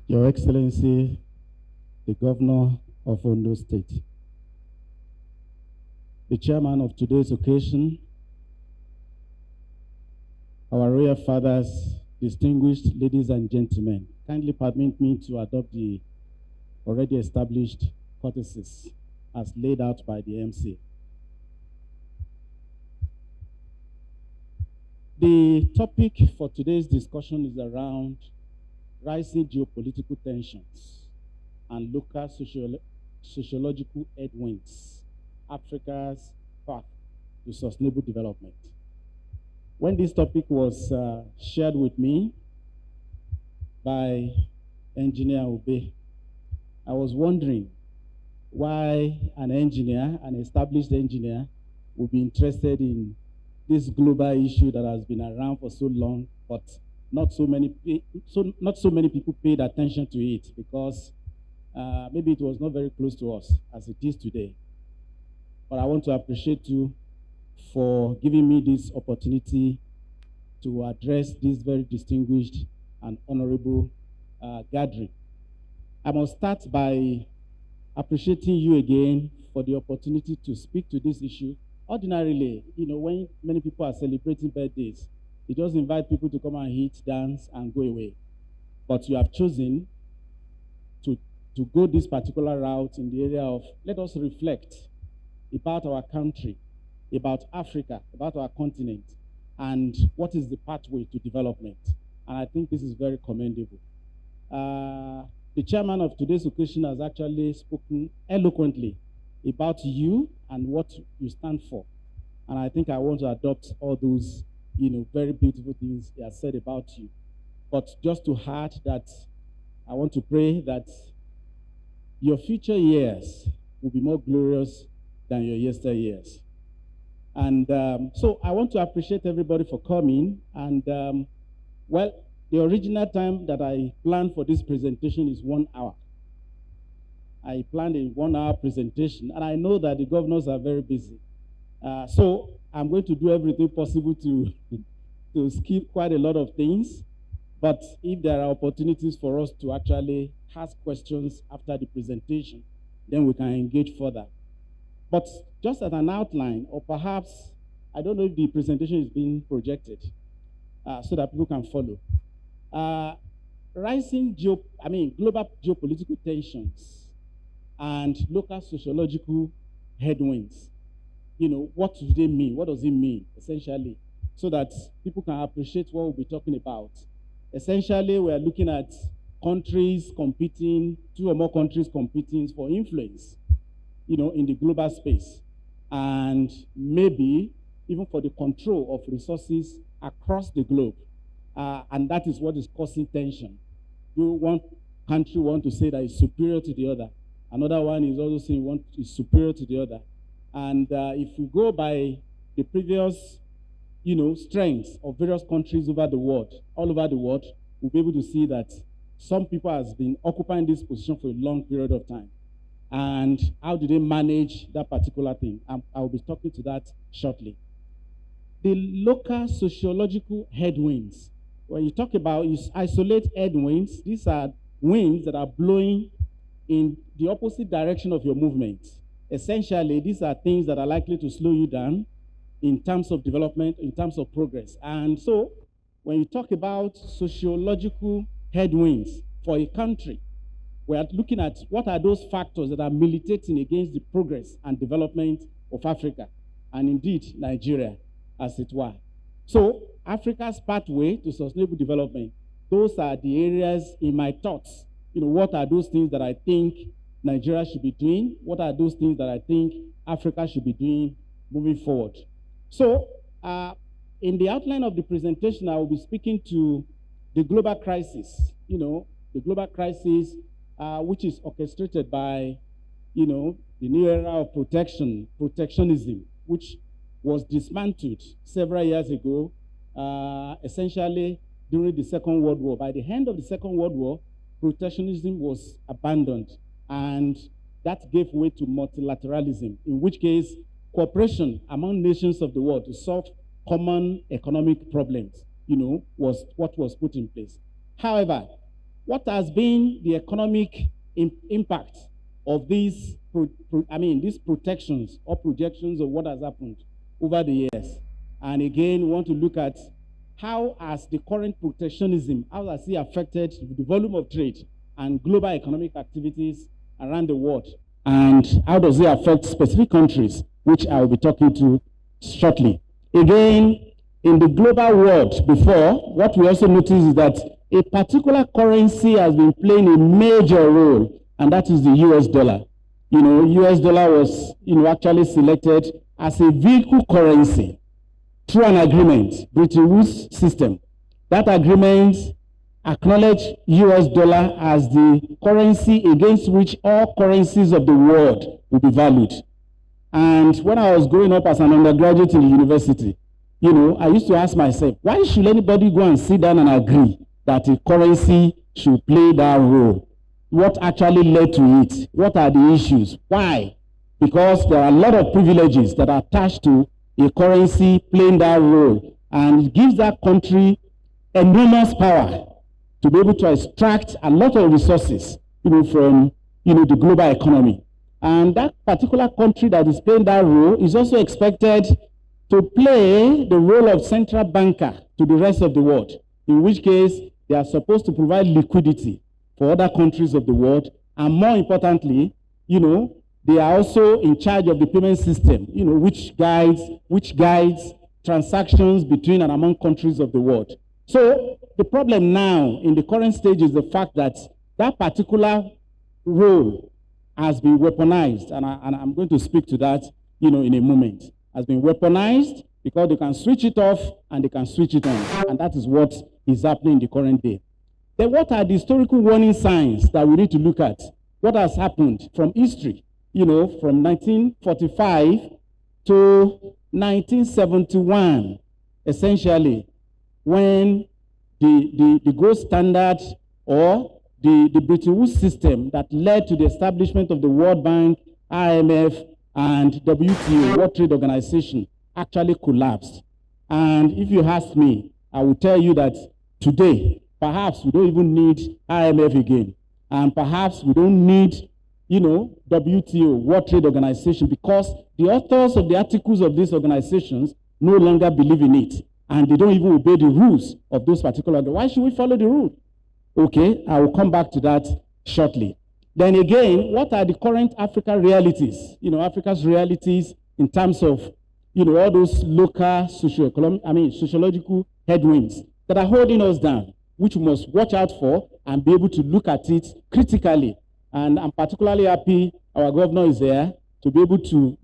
Your Excellency, the Governor of Ondo State, the chairman of today's occasion, our royal fathers, distinguished ladies and gentlemen, kindly permit me to adopt the already established courtesies as laid out by the MC. The topic for today's discussion is around rising geopolitical tensions and local sociological headwinds, Africa's path to sustainable development. When this topic was shared with me by Engineer Obe, I was wondering why an engineer, an established engineer, would be interested in this global issue that has been around for so long, but not so many people paid attention to it because maybe it was not very close to us as it is today. But I want to appreciate you for giving me this opportunity to address this very distinguished and honorable gathering. I must start by appreciating you again for the opportunity to speak to this issue. Ordinarily, when many people are celebrating birthdays, they just invite people to come and eat, dance, and go away. But you have chosen to go this particular route in the area of, let us reflect about our country, about Africa, about our continent, and what is the pathway to development. And I think this is very commendable. The chairman of today's occasion has actually spoken eloquently about you and what you stand for. And I think I want to adopt all those, very beautiful things he has said about you. But just to add that, I want to pray that your future years will be more glorious than your yesteryears. And so I want to appreciate everybody for coming. And well, the original time that I planned for this presentation is 1 hour. I planned a 1 hour presentation, and I know that the governors are very busy. So I'm going to do everything possible to skip quite a lot of things. But if there are opportunities for us to actually ask questions after the presentation, then we can engage further. But just as an outline, or perhaps, I don't know if the presentation is being projected, so that people can follow. Rising global geopolitical tensions and local sociological headwinds. What do they mean? What does it mean, essentially? So that people can appreciate what we'll be talking about. Essentially, we are looking at countries competing, 2 or more countries competing for influence, in the global space. And maybe even for the control of resources across the globe. And that is what is causing tension. One country wants to say that it's superior to the other. Another one is also saying one is superior to the other. And if we go by the previous, strengths of various countries over the world, all over the world, we'll be able to see that some people have been occupying this position for a long period of time. And how do they manage that particular thing? I'll be talking to that shortly. The local sociological headwinds. When you talk about, you isolate headwinds, these are winds that are blowing in the opposite direction of your movement. Essentially, these are things that are likely to slow you down in terms of development, in terms of progress. And so, when you talk about sociological headwinds for a country, we are looking at what are those factors that are militating against the progress and development of Africa, and indeed Nigeria, as it were. So, Africa's pathway to sustainable development, those are the areas in my thoughts. What are those things that I think Nigeria should be doing? What are those things that I think Africa should be doing moving forward? So, in the outline of the presentation, I will be speaking to the global crisis, the global crisis which is orchestrated by, the new era of protectionism, which was dismantled several years ago, essentially during the Second World War. By the end of the Second World War, protectionism was abandoned, and that gave way to multilateralism, in which case cooperation among nations of the world to solve common economic problems, was what was put in place. However, what has been the economic impact of these, these protections or projections of what has happened over the years? And again, we want to look at how has the current protectionism, how has it affected the volume of trade and global economic activities around the world? And how does it affect specific countries, which I will be talking to shortly. Again, in the global world before, what we also notice is that a particular currency has been playing a major role, and that is the US dollar. US dollar was, actually selected as a vehicle currency through an agreement, Bretton Woods system. That agreement acknowledged US dollar as the currency against which all currencies of the world will be valued. And when I was growing up as an undergraduate in the university, I used to ask myself, why should anybody go and sit down and agree that a currency should play that role? What actually led to it? What are the issues? Why? Because there are a lot of privileges that are attached to a currency playing that role, and it gives that country enormous power to be able to extract a lot of resources, from, the global economy. And that particular country that is playing that role is also expected to play the role of central banker to the rest of the world, in which case they are supposed to provide liquidity for other countries of the world. And more importantly, they are also in charge of the payment system, which guides transactions between and among countries of the world. So the problem now in the current stage is the fact that that particular role has been weaponized, and I'm going to speak to that, in a moment. Has been weaponized because they can switch it off and they can switch it on, and that is what is happening in the current day. Then what are the historical warning signs that we need to look at? What has happened from history, from 1945 to 1971, essentially, when the gold standard or the Bretton Woods system that led to the establishment of the World Bank, IMF, and WTO, World Trade Organization, actually collapsed. And if you ask me, I will tell you that today, perhaps we don't even need IMF again. And perhaps we don't need, WTO, World Trade Organization, because the authors of the articles of these organizations no longer believe in it. And they don't even obey the rules of those particular. Why should we follow the rule? Okay, I will come back to that shortly. Then again, what are the current African realities? Africa's realities in terms of, all those local sociological headwinds that are holding us down, which we must watch out for and be able to look at it critically. And I'm particularly happy our governor is there to be able to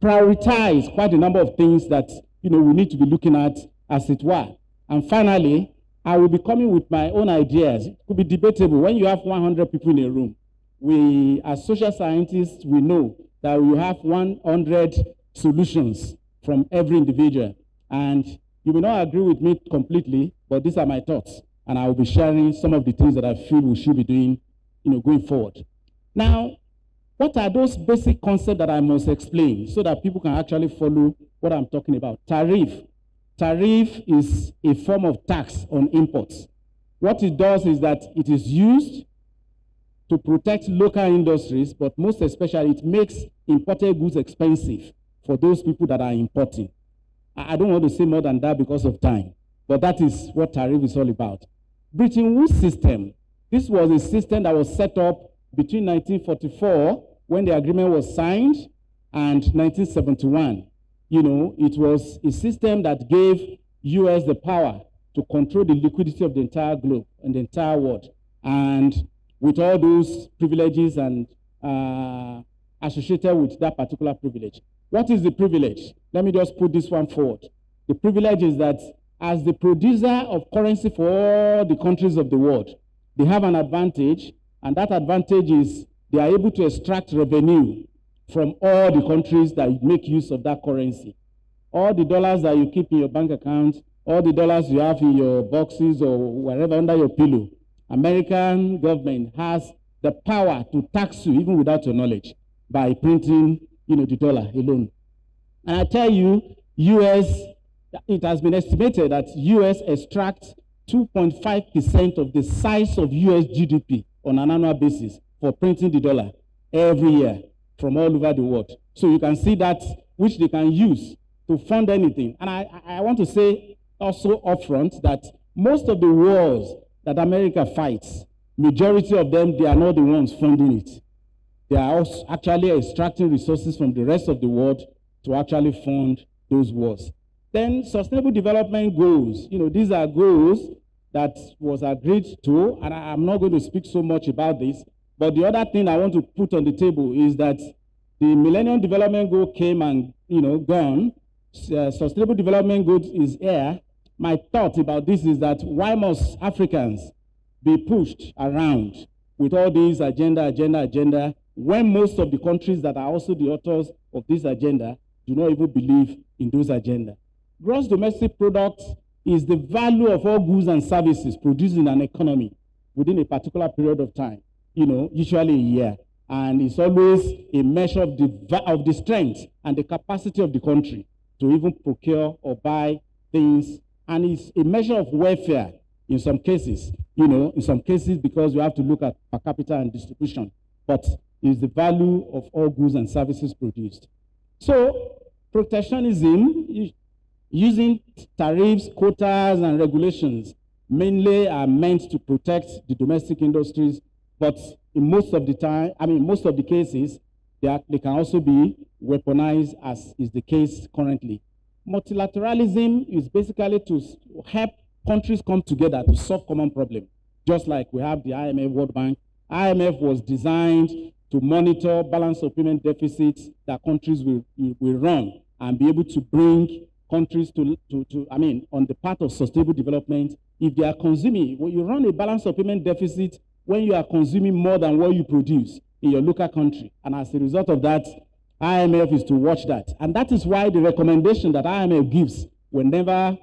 prioritize quite a number of things that, we need to be looking at, as it were. And finally, I will be coming with my own ideas. It could be debatable. When you have 100 people in a room, we, as social scientists, we know that we have 100 solutions from every individual. And you may not agree with me completely, but these are my thoughts. And I will be sharing some of the things that I feel we should be doing, going forward. Now, what are those basic concepts that I must explain so that people can actually follow what I'm talking about? Tariff. Tariff is a form of tax on imports. What it does is that it is used to protect local industries, but most especially it makes imported goods expensive for those people that are importing. I don't want to say more than that because of time, but that is what tariff is all about. Bretton Woods system. This was a system that was set up between 1944, when the agreement was signed, and 1971. It was a system that gave US the power to control the liquidity of the entire globe and the entire world. And with all those privileges and associated with that particular privilege. What is the privilege? Let me just put this one forward. The privilege is that as the producer of currency for all the countries of the world, they have an advantage, and that advantage is they are able to extract revenue from all the countries that make use of that currency. All the dollars that you keep in your bank account, all the dollars you have in your boxes or wherever under your pillow, American government has the power to tax you even without your knowledge by printing, the dollar alone. And I tell you, it has been estimated that US extracts 2.5% of the size of US GDP on an annual basis for printing the dollar every year from all over the world. So you can see that which they can use to fund anything. And I want to say also upfront that most of the wars that America fights, majority of them, they are not the ones funding it. They are also actually extracting resources from the rest of the world to actually fund those wars. Then sustainable development goals. These are goals that was agreed to, and I'm not going to speak so much about this, but the other thing I want to put on the table is that the Millennium Development Goal came and, gone. Sustainable Development Goals is here. My thought about this is that why must Africans be pushed around with all these agenda, when most of the countries that are also the authors of this agenda do not even believe in those agendas? Gross domestic product is the value of all goods and services produced in an economy within a particular period of time, usually a year. And it's always a measure of the strength and the capacity of the country to even procure or buy things. And it's a measure of welfare in some cases, because you have to look at per capita and distribution, but it's the value of all goods and services produced. So protectionism, using tariffs, quotas, and regulations mainly are meant to protect the domestic industries, but in most of the time, most of the cases, they can also be weaponized, as is the case currently. Multilateralism is basically to help countries come together to solve common problems, just like we have the IMF, World Bank. IMF was designed to monitor balance of payment deficits that countries will run and be able to bring countries on the path of sustainable development. If they are consuming, when you run a balance of payment deficit, when you are consuming more than what you produce in your local country. And as a result of that, IMF is to watch that. And that is why the recommendation that IMF gives whenever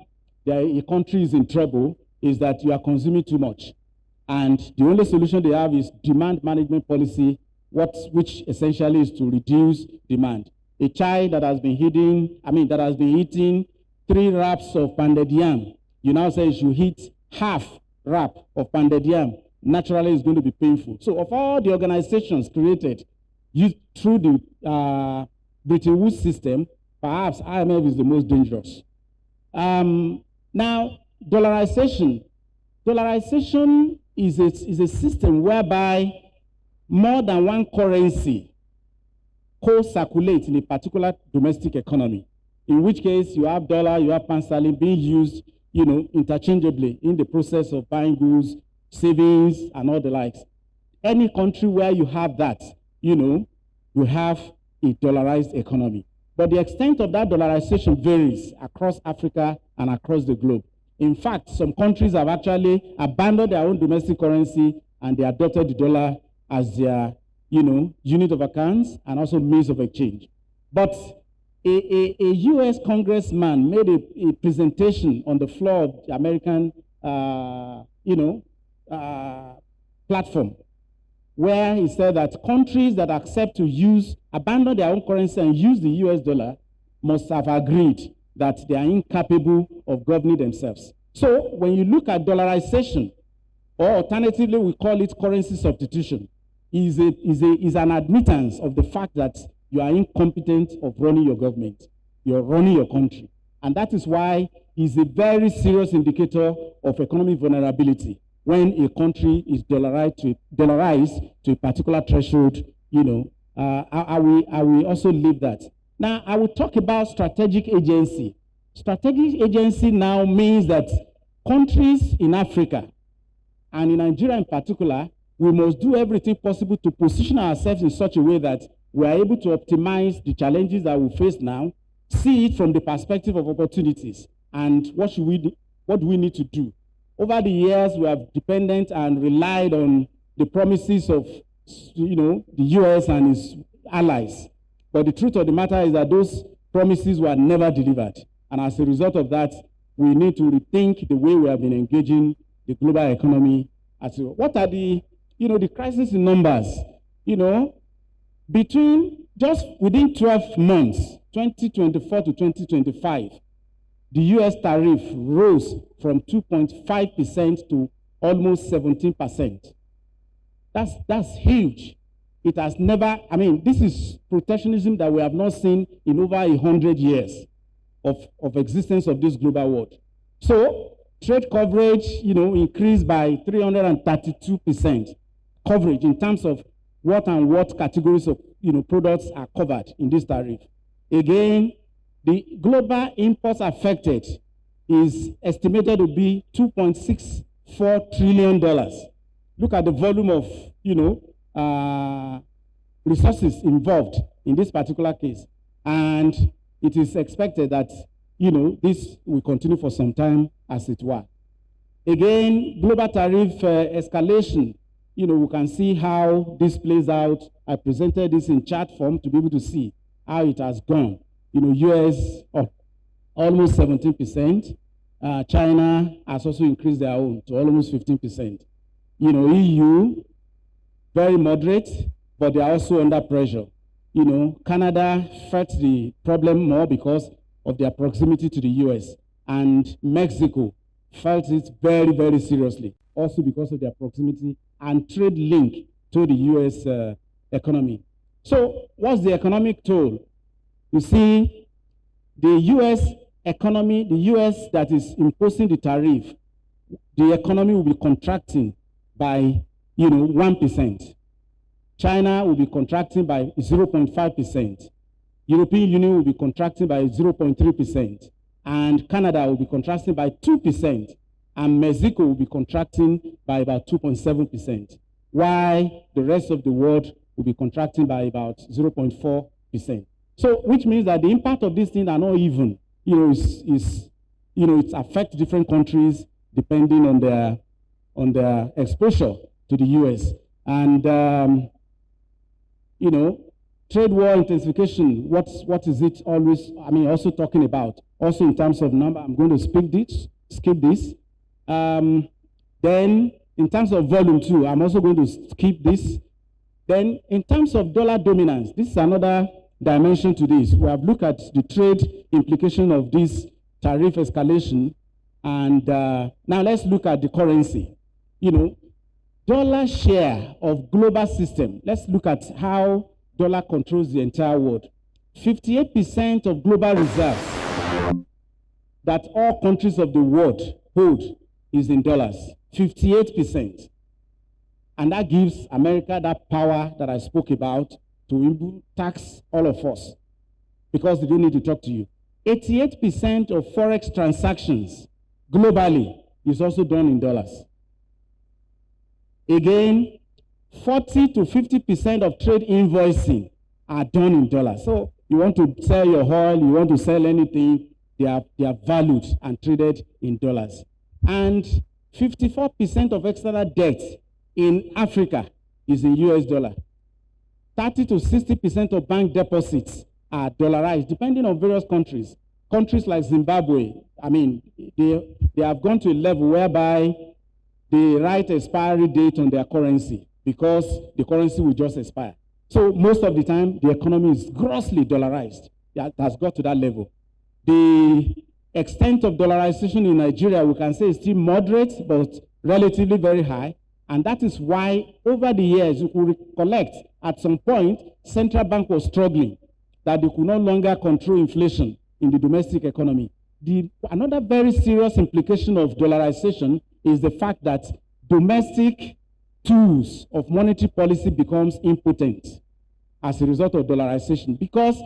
a country is in trouble is that you are consuming too much. And the only solution they have is demand management policy, which essentially is to reduce demand. A child that has been eating 3 wraps of pounded yam, you now say you should eat half wrap of pounded yam. Naturally, it's going to be painful. So of all the organizations created through the Bretton Woods system, perhaps IMF is the most dangerous. Now, dollarization. Dollarization is a system whereby more than one currency co-circulates in a particular domestic economy, in which case you have dollar, you have pound sterling being used, interchangeably in the process of buying goods, savings, and all the likes. Any country where you have that, you have a dollarized economy. But the extent of that dollarization varies across Africa and across the globe. In fact, some countries have actually abandoned their own domestic currency and they adopted the dollar as their, unit of accounts and also means of exchange. But a US congressman made a presentation on the floor of the American, platform, where he said that countries that accept to abandon their own currency and use the US dollar must have agreed that they are incapable of governing themselves. So when you look at dollarization, or alternatively we call it currency substitution, is an admittance of the fact that you are incompetent of running your government, you're running your country. And that is why it's a very serious indicator of economic vulnerability when a country is dollarized to a particular threshold. I will also leave that. Now, I will talk about strategic agency. Strategic agency now means that countries in Africa, and in Nigeria in particular, we must do everything possible to position ourselves in such a way that we are able to optimize the challenges that we face now, see it from the perspective of opportunities, and what do we need to do. Over the years, we have depended and relied on the promises of, the US and its allies. But the truth of the matter is that those promises were never delivered. And as a result of that, we need to rethink the way we have been engaging the global economy. What are the crisis in numbers? Within 12 months, 2024 to 2025, the US tariff rose from 2.5% to almost 17%. That's huge. It has never, I mean, this is protectionism that we have not seen in over 100 years of existence of this global world. So trade coverage, increased by 332% coverage in terms of what and what categories of, products are covered in this tariff. Again, the global imports affected is estimated to be $2.64 trillion. Look at the volume of, resources involved in this particular case. And it is expected that, this will continue for some time, as it were. Again, global tariff escalation, we can see how this plays out. I presented this in chart form to be able to see how it has gone. US almost 17%. China has also increased their own to almost 15%. EU, very moderate, but they are also under pressure. Canada felt the problem more because of their proximity to the US, and Mexico felt it very, very seriously, also because of their proximity and trade link to the US economy. So what's the economic toll? You see, the US economy, the US that is imposing the tariff, the economy will be contracting by 1%. China will be contracting by 0.5%. European Union will be contracting by 0.3%. And Canada will be contracting by 2%. And Mexico will be contracting by about 2.7%. While the rest of the world will be contracting by about 0.4%. So, which means that the impact of these things are not even. It affects different countries depending on their exposure to the US. And trade war intensification, what is it always, also talking about? Also in terms of number, I'm going to skip this. Then in terms of volume too, I'm also going to skip this. Then in terms of dollar dominance, this is another dimension to this. We have looked at the trade implication of this tariff escalation. And now let's look at the currency. Dollar share of global system. Let's look at how dollar controls the entire world. 58% of global reserves that all countries of the world hold is in dollars. 58%. And that gives America that power that I spoke about to tax all of us because they don't need to talk to you. 88% of forex transactions globally is also done in dollars. Again, 40 to 50% of trade invoicing are done in dollars. So you want to sell your oil, you want to sell anything, they are valued and traded in dollars. And 54% of external debt in Africa is in US dollar. 30 to 60% of bank deposits are dollarized, depending on various countries. Countries like Zimbabwe, they have gone to a level whereby they write expiry date on their currency because the currency will just expire. So most of the time, the economy is grossly dollarized. It has got to that level. The extent of dollarization in Nigeria, we can say, is still moderate, but relatively very high. And that is why, over the years, you could recollect, at some point, central bank was struggling, that they could no longer control inflation in the domestic economy. Another very serious implication of dollarization is the fact that domestic tools of monetary policy becomes impotent as a result of dollarization, because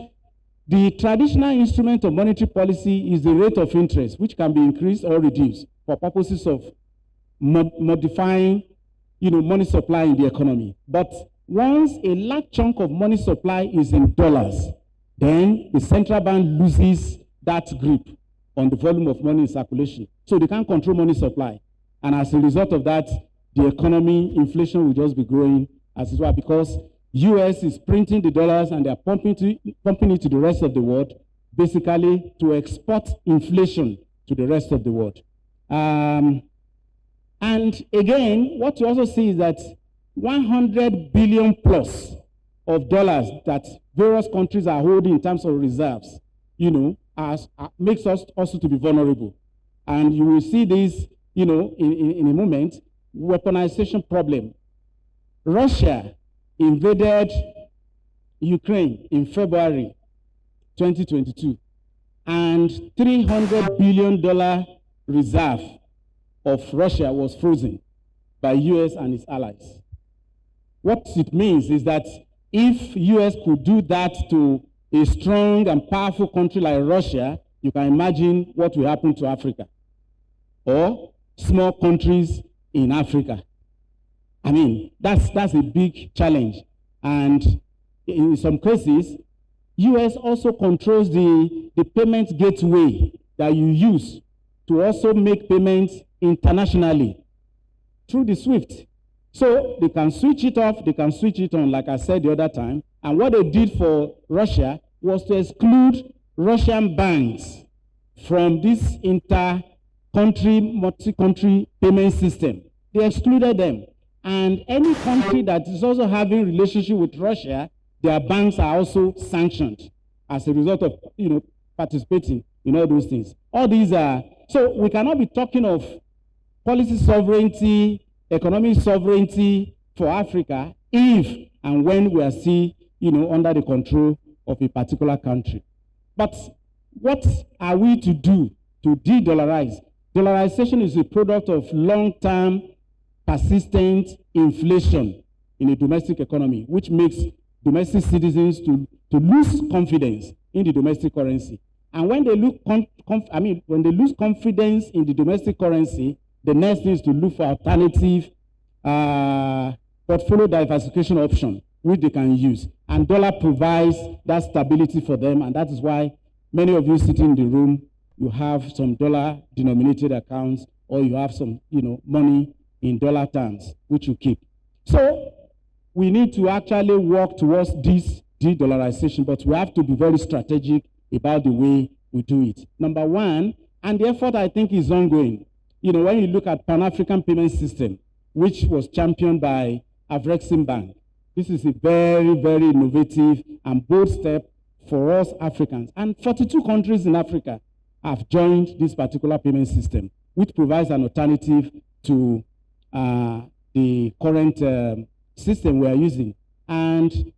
the traditional instrument of monetary policy is the rate of interest, which can be increased or reduced for purposes of modifying money supply in the economy. But once a large chunk of money supply is in dollars, then the central bank loses that grip on the volume of money in circulation. So they can't control money supply. And as a result of that, the economy, inflation will just be growing as well, because US is printing the dollars and they're pumping it to the rest of the world, basically to export inflation to the rest of the world. And again, what you also see is that 100 billion plus of dollars that various countries are holding in terms of reserves, makes us also to be vulnerable. And you will see this, in a moment, weaponization problem. Russia invaded Ukraine in February 2022, and $300 billion reserve of Russia was frozen by US and its allies. What it means is that if US could do that to a strong and powerful country like Russia, you can imagine what will happen to Africa or small countries in Africa. I mean, that's a big challenge. And in some cases, US also controls the payment gateway that you use to also make payments internationally through the SWIFT. So they can switch it off, they can switch it on, like I said the other time. And what they did for Russia was to exclude Russian banks from this inter-country, multi-country payment system. They excluded them. And any country that is also having relationship with Russia, their banks are also sanctioned as a result of, participating in all those things. All these are, so we cannot be talking of policy sovereignty, economic sovereignty for Africa if and when we are still, under the control of a particular country. But what are we to do to de-dollarize? Dollarization is a product of long-term, persistent inflation in a domestic economy, which makes domestic citizens to lose confidence in the domestic currency. And when they when they lose confidence in the domestic currency, the next thing is to look for alternative portfolio diversification option, which they can use. And dollar provides that stability for them, and that is why many of you sitting in the room, you have some dollar-denominated accounts, or you have some, money in dollar terms, which you keep. So we need to actually work towards this de-dollarization, but we have to be very strategic about the way we do it. Number one, and the effort I think is ongoing. When you look at Pan-African payment system, which was championed by Bank, this is a very, very innovative and bold step for us Africans. And 42 countries in Africa have joined this particular payment system, which provides an alternative to the current system we are using. And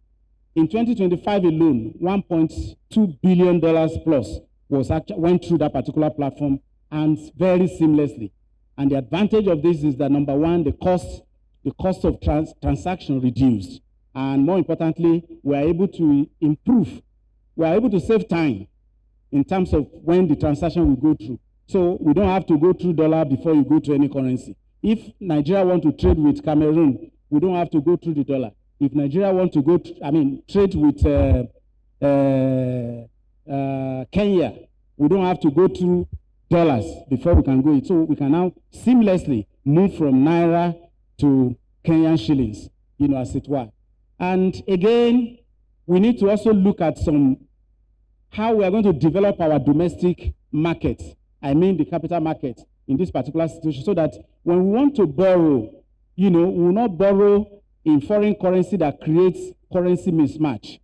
in 2025 alone, $1.2 billion plus went through that particular platform, and very seamlessly. And the advantage of this is that, number one, the cost of transaction reduced. And more importantly, we are able to improve. We are able to save time in terms of when the transaction will go through. So we don't have to go through dollar before you go to any currency. If Nigeria want to trade with Cameroon, we don't have to go through the dollar. If Nigeria want to trade with Kenya, we don't have to go through dollars before we can go. So we can now seamlessly move from Naira to Kenyan shillings, as it were. And again, we need to also look at how we are going to develop our domestic market. I mean the capital market in this particular situation, so that when we want to borrow, we will not borrow in foreign currency that creates currency mismatch.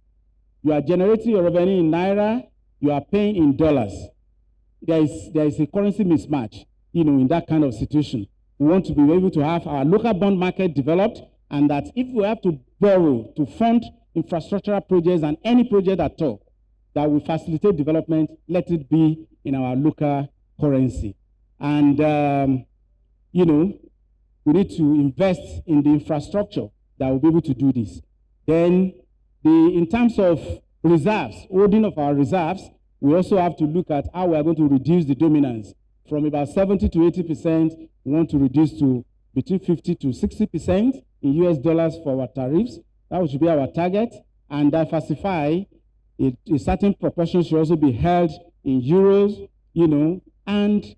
You are generating your revenue in Naira, you are paying in dollars. There is a currency mismatch, in that kind of situation. We want to be able to have our local bond market developed, and that if we have to borrow to fund infrastructural projects and any project at all that will facilitate development, let it be in our local currency. And, we need to invest in the infrastructure that will be able to do this. Then, in terms of reserves, holding of our reserves, we also have to look at how we are going to reduce the dominance. From about 70 to 80%, we want to reduce to between 50 to 60% in US dollars for our tariffs. That should be our target. And diversify, a certain proportion should also be held in euros, and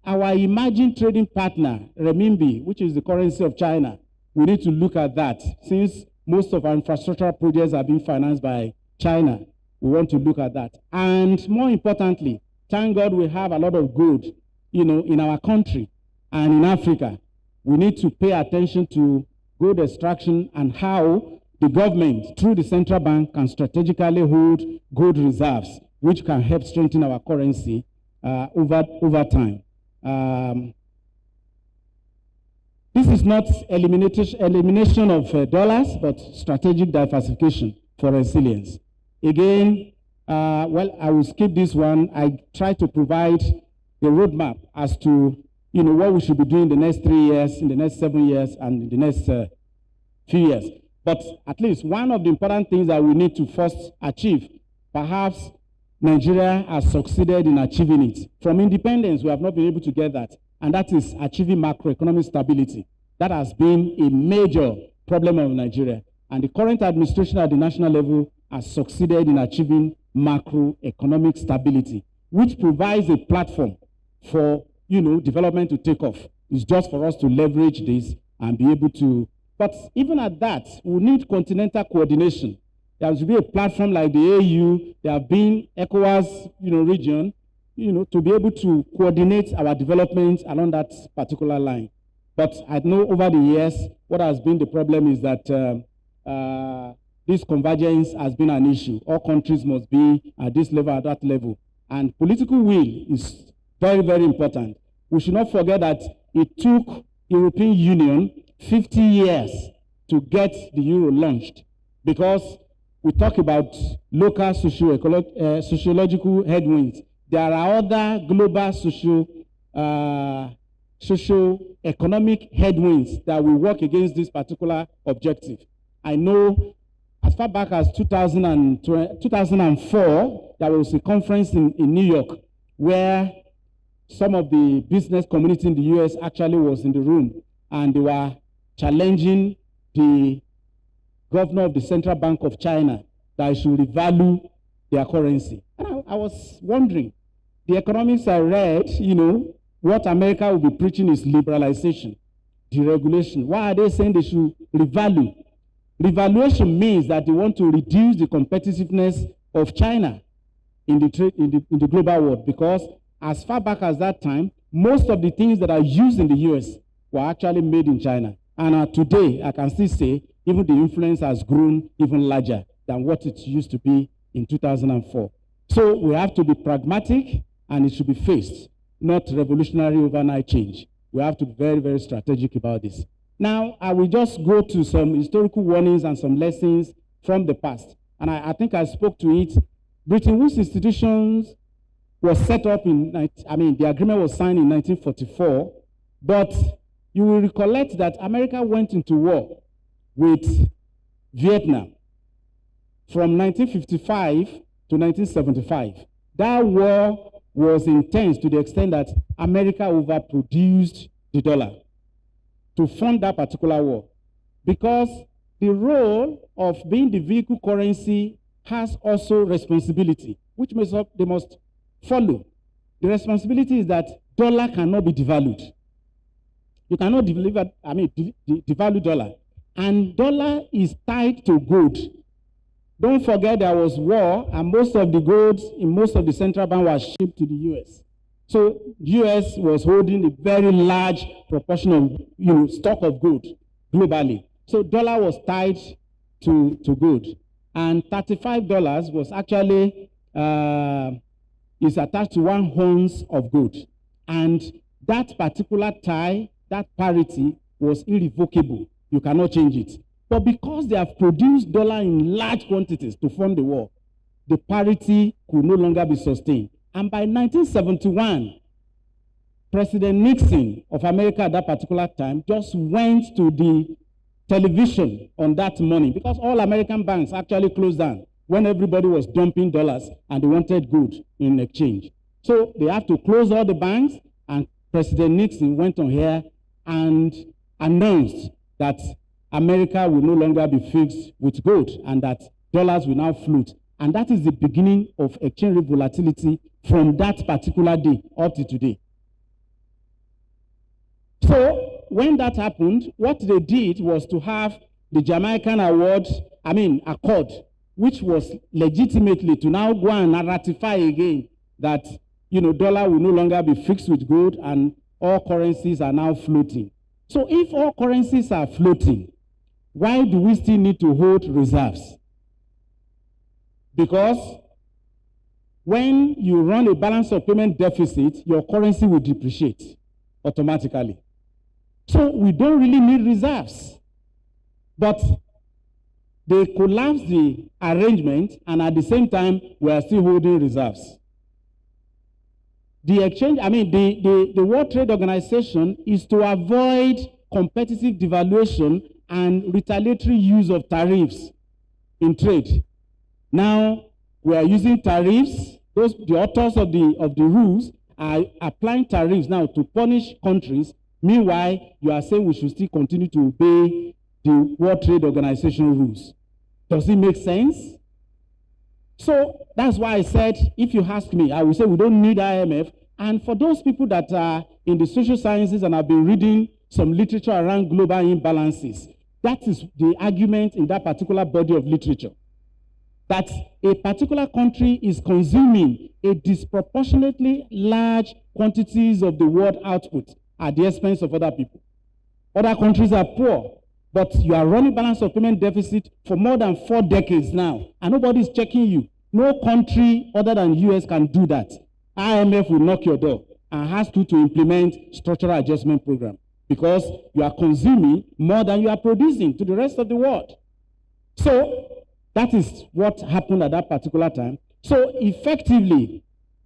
our emerging trading partner, renminbi, which is the currency of China, we need to look at that. Since most of our infrastructural projects are being financed by China, we want to look at that. And more importantly, thank God we have a lot of gold, in our country and in Africa. We need to pay attention to gold extraction and how the government, through the central bank, can strategically hold gold reserves which can help strengthen our currency over time. This is not elimination of dollars, but strategic diversification for resilience. Again, well, I will skip this one. I try to provide a roadmap as to what we should be doing in the next 3 years, in the next 7 years, and in the next few years. But at least one of the important things that we need to first achieve, perhaps Nigeria has succeeded in achieving it. From independence, we have not been able to get that, and that is achieving macroeconomic stability. That has been a major problem of Nigeria, and the current administration at the national level has succeeded in achieving macroeconomic stability, which provides a platform for development to take off. It's just for us to leverage this and be able to. But even at that, we need continental coordination. There should be a platform like the AU, there have been ECOWAS, region, to be able to coordinate our development along that particular line. But I know over the years, what has been the problem is that this convergence has been an issue. All countries must be at this level, at that level. And political will is very, very important. We should not forget that it took European Union 50 years to get the euro launched, because we talk about local sociological headwinds. There are other global socio-economic headwinds that will work against this particular objective. I know as far back as 2004, there was a conference in New York where some of the business community in the US actually was in the room, and they were challenging the governor of the Central Bank of China that it should revalue their currency. And I was wondering, the economics I read, what America will be preaching is liberalization, deregulation. Why are they saying they should revalue? Revaluation means that they want to reduce the competitiveness of China in the global world, because as far back as that time, most of the things that are used in the US were actually made in China. And today, I can still say, even the influence has grown even larger than what it used to be in 2004. So we have to be pragmatic, and it should be faced, not revolutionary overnight change. We have to be very, very strategic about this. Now, I will just go to some historical warnings and some lessons from the past. And I think I spoke to it. Bretton Woods institutions was set up the agreement was signed in 1944, but you will recollect that America went into war with Vietnam from 1955 to 1975. That war was intense to the extent that America overproduced the dollar to fund that particular war, because the role of being the vehicle currency has also responsibility, which they must follow. The responsibility is that dollar cannot be devalued. You cannot devalue dollar. And dollar is tied to gold. Don't forget there was war, and most of the gold in most of the central bank was shipped to the US. So US was holding a very large proportion of stock of gold globally. So dollar was tied to gold. And $35 was actually is attached to 1 ounce of gold. And that particular tie, that parity, was irrevocable. You cannot change it. But because they have produced dollar in large quantities to fund the war, the parity could no longer be sustained. And by 1971, President Nixon of America at that particular time just went to the television on that morning, because all American banks actually closed down when everybody was dumping dollars and they wanted gold in exchange. So they have to close all the banks, and President Nixon went on here and announced that America will no longer be fixed with gold and that dollars will now float. And that is the beginning of exchange rate volatility from that particular day up to today. So when that happened, what they did was to have the Jamaican Accord, which was legitimately to now go and ratify again that dollar will no longer be fixed with gold and all currencies are now floating. So if all currencies are floating, why do we still need to hold reserves? Because when you run a balance of payment deficit, your currency will depreciate automatically. So we don't really need reserves. But they collapsed the arrangement, and at the same time, we are still holding reserves. The exchange, the World Trade Organization is to avoid competitive devaluation and retaliatory use of tariffs in trade. Now, we are using tariffs. The authors of the rules are applying tariffs now to punish countries. Meanwhile, you are saying we should still continue to obey the World Trade Organization rules. Does it make sense? So that's why I said, if you ask me, I will say we don't need IMF. And for those people that are in the social sciences and have been reading some literature around global imbalances, that is the argument in that particular body of literature. That a particular country is consuming a disproportionately large quantities of the world output at the expense of other people. Other countries are poor, but you are running balance of payment deficit for more than 4 decades now, and nobody is checking you. No country other than US can do that. IMF will knock your door and ask you to implement structural adjustment program because you are consuming more than you are producing to the rest of the world. So that is what happened at that particular time. So effectively,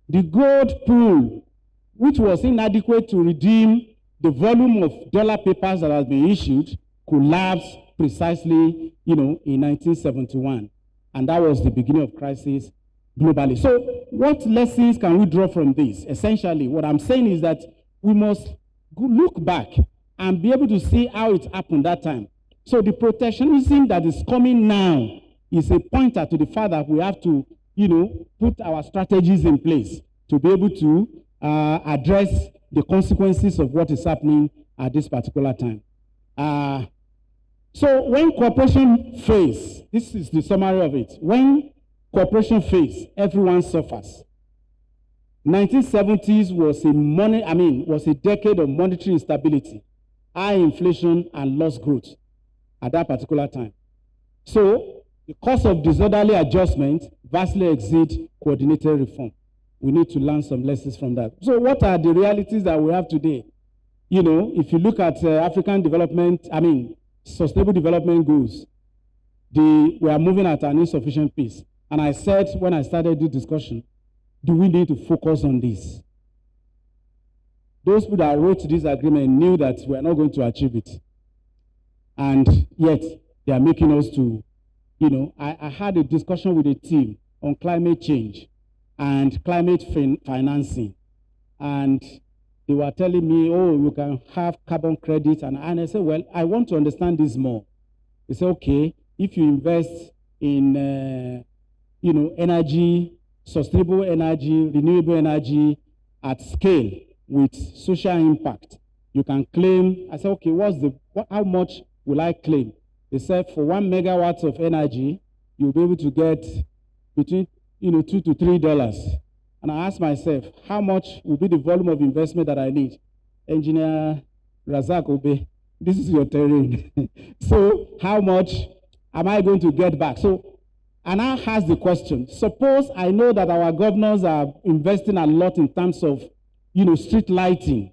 the gold pool, which was inadequate to redeem the volume of dollar papers that has been issued, collapsed precisely, in 1971. And that was the beginning of crisis globally. So what lessons can we draw from this? Essentially, what I'm saying is that we must look back and be able to see how it happened that time. So the protectionism that is coming now is a pointer to the fact that we have to, put our strategies in place to be able to address the consequences of what is happening at this particular time. So when cooperation fails, this is the summary of it. When cooperation fails, everyone suffers. 1970s was a decade of monetary instability, high inflation, and lost growth at that particular time. So the cost of disorderly adjustment vastly exceeds coordinated reform. We need to learn some lessons from that. So what are the realities that we have today? If you look at African development, sustainable development goals, we are moving at an insufficient pace. And I said when I started the discussion, do we need to focus on this? Those people that wrote this agreement knew that we are not going to achieve it. And yet, they are making us to, I had a discussion with a team on climate change and climate financing. And they were telling me, oh, you can have carbon credits. And I said, well, I want to understand this more. They said, okay, if you invest in, energy, sustainable energy, renewable energy at scale with social impact, you can claim. I said, okay, how much will I claim? They said for 1 megawatt of energy, you'll be able to get between $2 to $3. And I asked myself, how much will be the volume of investment that I need? Engineer Razaq Obe, this is your terrain. So how much am I going to get back? So, and I asked the question, suppose I know that our governors are investing a lot in terms of, street lighting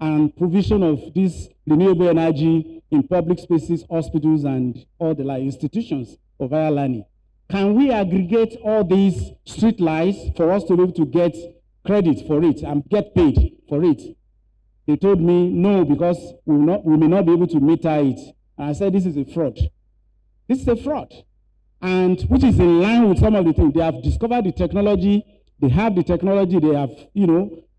and provision of this renewable energy in public spaces, hospitals, and all the institutions of higher learning. Can we aggregate all these street lights for us to be able to get credit for it and get paid for it? They told me no, because we may not be able to meter it. And I said, this is a fraud. This is a fraud. And which is in line with some of the things. They have discovered the technology. They have the technology. They have,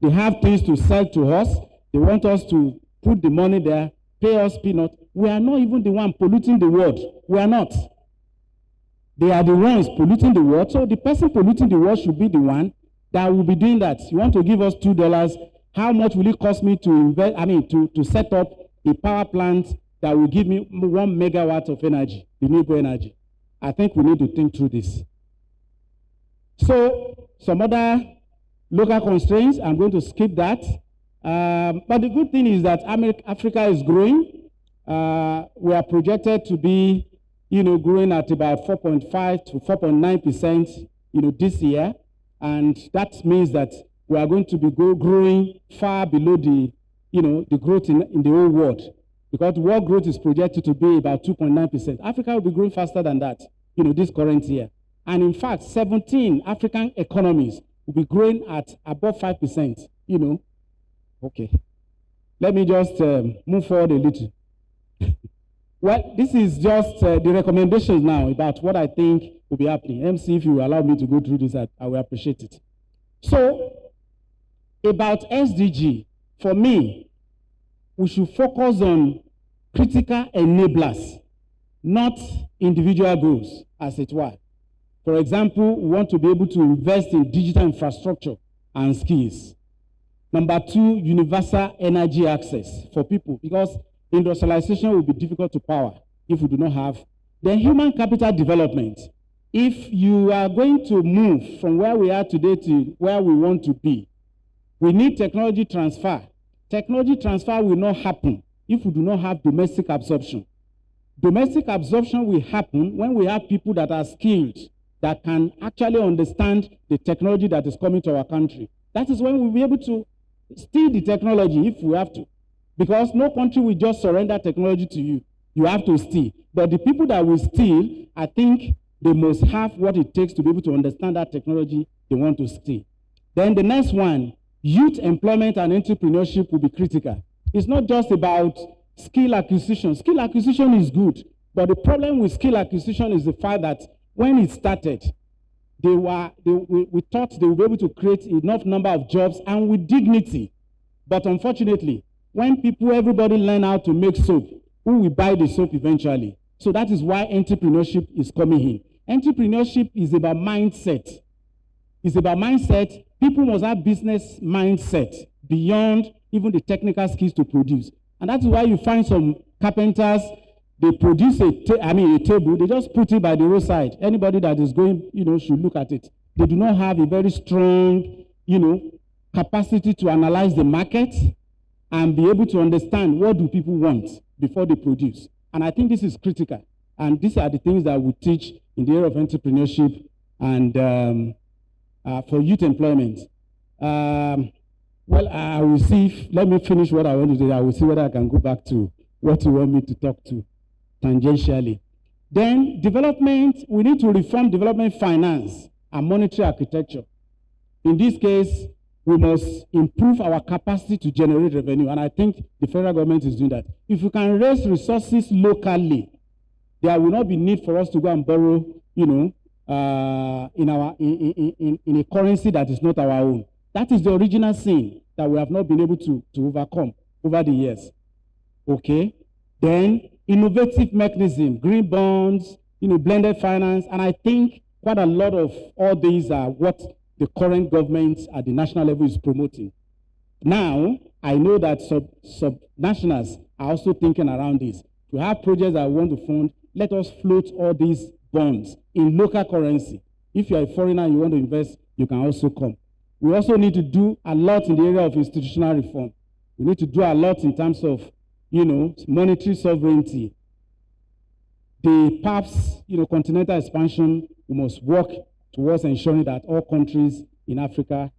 they have things to sell to us. They want us to put the money there, pay us peanut. We are not even the one polluting the world. We are not. They are the ones polluting the world. So the person polluting the world should be the one that will be doing that. You want to give us $2. How much will it cost me to invest? To set up a power plant that will give me 1 megawatt of energy, renewable energy? I think we need to think through this. So some other local constraints, I'm going to skip that. But the good thing is that Africa is growing. We are projected to be growing at about 4.5 to 4.9%, this year. And that means that we are going to be growing far below the, the growth in the whole world. Because world growth is projected to be about 2.9%. Africa will be growing faster than that, this current year. And in fact, 17 African economies will be growing at above 5%, Okay. Let me just move forward a little. Well, this is just the recommendations now about what I think will be happening. MC, if you allow me to go through this, I will appreciate it. So, about SDG, for me, we should focus on critical enablers, not individual goals, as it were. For example, we want to be able to invest in digital infrastructure and skills. Number 2, universal energy access for people, because industrialization will be difficult to power if we do not have. Then human capital development. If you are going to move from where we are today to where we want to be, we need technology transfer. Technology transfer will not happen if we do not have domestic absorption. Domestic absorption will happen when we have people that are skilled, that can actually understand the technology that is coming to our country. That is when we'll be able to steal the technology if we have to. Because no country will just surrender technology to you. You have to steal. But the people that will steal, I think they must have what it takes to be able to understand that technology they want to steal. Then the next one, youth employment and entrepreneurship will be critical. It's not just about skill acquisition. Skill acquisition is good. But the problem with skill acquisition is the fact that when it started, we thought they would be able to create enough number of jobs and with dignity. But unfortunately, when everybody learn how to make soap, who will buy the soap eventually? So that is why entrepreneurship is coming in. Entrepreneurship is about mindset. It's about mindset. People must have business mindset beyond even the technical skills to produce. And that's why you find some carpenters, they produce a table, they just put it by the roadside. Anybody that is going, should look at it. They do not have a very strong, capacity to analyze the market and be able to understand what do people want before they produce. And I think this is critical. And these are the things that we teach in the area of entrepreneurship and for youth employment. Well, I will see, let me finish what I want to do. I will see whether I can go back to what you want me to talk to tangentially. Then development, we need to reform development finance and monetary architecture. In this case, we must improve our capacity to generate revenue. And I think the federal government is doing that. If we can raise resources locally, there will not be need for us to go and borrow, in a currency that is not our own. That is the original sin that we have not been able to overcome over the years. Okay? Then innovative mechanism, green bonds, blended finance, and I think quite a lot of all these are what the current government at the national level is promoting. Now, I know that sub-nationals are also thinking around this. To have projects that want to fund, let us float all these bonds in local currency. If you are a foreigner and you want to invest, you can also come. We also need to do a lot in the area of institutional reform. We need to do a lot in terms of, monetary sovereignty. The PAPS, continental expansion, we must work towards ensuring that all countries in Africa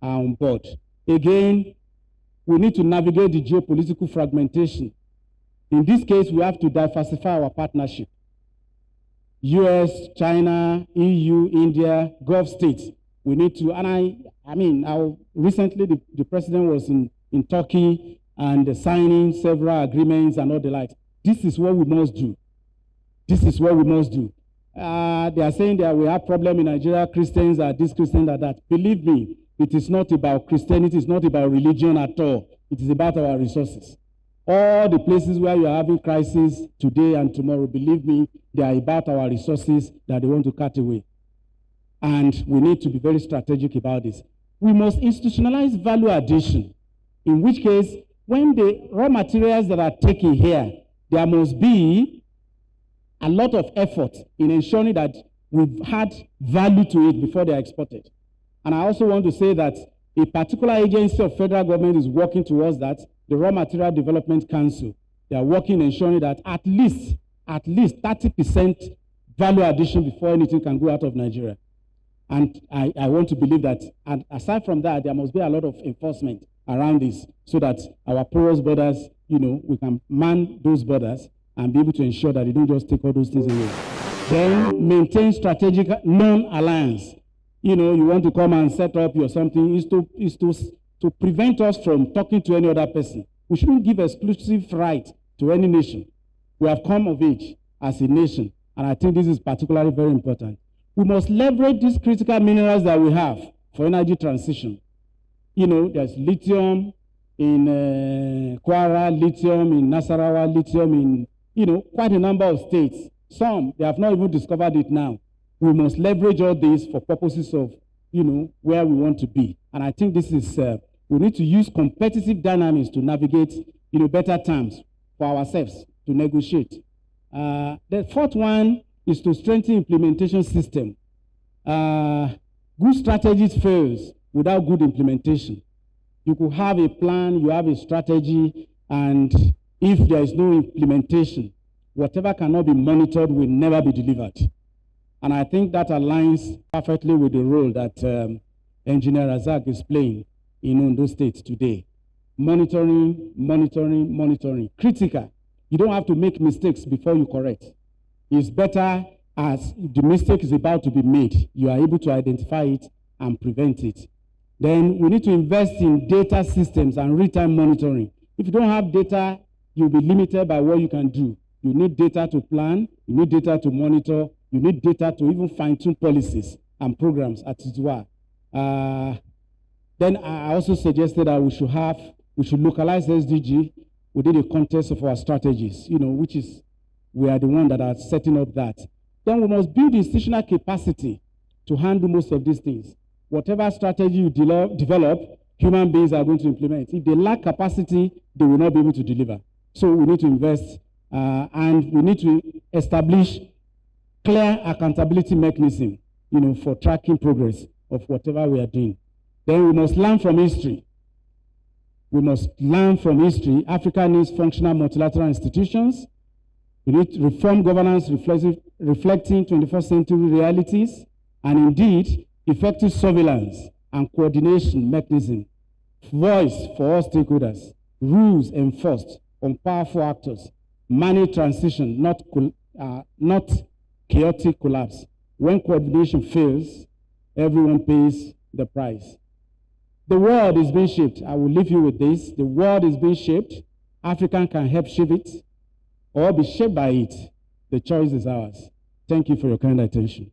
are on board. Again, we need to navigate the geopolitical fragmentation. In this case, we have to diversify our partnership. US, China, EU, India, Gulf states. We need to, and recently the president was in Turkey and signing several agreements and all the like. This is what we must do. This is what we must do. They are saying that we have problem in Nigeria, Christians are this, Christians are that. Believe me, it is not about Christianity, it's not about religion at all. It is about our resources. All the places where you are having crisis today and tomorrow, believe me, they are about our resources that they want to cut away. And we need to be very strategic about this. We must institutionalize value addition, in which case, when the raw materials that are taken here, there must be a lot of effort in ensuring that we've had value to it before they are exported. And I also want to say that a particular agency of federal government is working towards that, the Raw Material Development Council. They are working ensuring that at least 30% value addition before anything can go out of Nigeria. And I want to believe that, and aside from that, there must be a lot of enforcement around this so that our porous borders, we can man those borders and be able to ensure that they don't just take all those things away. Then maintain strategic non-alliance. You want to come and set up your something is to prevent us from talking to any other person. We shouldn't give exclusive right to any nation. We have come of age as a nation, and I think this is particularly very important. We must leverage these critical minerals that we have for energy transition. There's lithium in Kwara, lithium in Nasarawa, lithium in, quite a number of states. Some, they have not even discovered it now. We must leverage all this for purposes of, where we want to be. And I think this is, we need to use competitive dynamics to navigate, better terms for ourselves to negotiate. The fourth one is to strengthen implementation system. Good strategies fails without good implementation. You could have a plan, you have a strategy, and if there is no implementation, whatever cannot be monitored will never be delivered. And I think that aligns perfectly with the role that Engineer Razaq is playing in Ondo State today. Monitoring, monitoring, monitoring. Critical. You don't have to make mistakes before you correct. It's better as the mistake is about to be made, you are able to identify it and prevent it. Then we need to invest in data systems and real-time monitoring. If you don't have data, you'll be limited by what you can do. You need data to plan, you need data to monitor, you need data to even fine-tune policies and programs at ITWA. Then I also suggested that we should localize SDG within the context of our strategies, which is, we are the ones that are setting up that. Then we must build institutional capacity to handle most of these things. Whatever strategy you develop, human beings are going to implement. If they lack capacity, they will not be able to deliver. So we need to invest and we need to establish clear accountability mechanism, for tracking progress of whatever we are doing. Then we must learn from history. We must learn from history. Africa needs functional multilateral institutions. We need to reform governance reflecting 21st century realities, and indeed, effective surveillance and coordination mechanism, voice for all stakeholders, rules enforced on powerful actors, manage transition, not chaotic collapse. When coordination fails, everyone pays the price. The world is being shaped. I will leave you with this. The world is being shaped. Africa can help shape it or be shaped by it. The choice is ours. Thank you for your kind attention.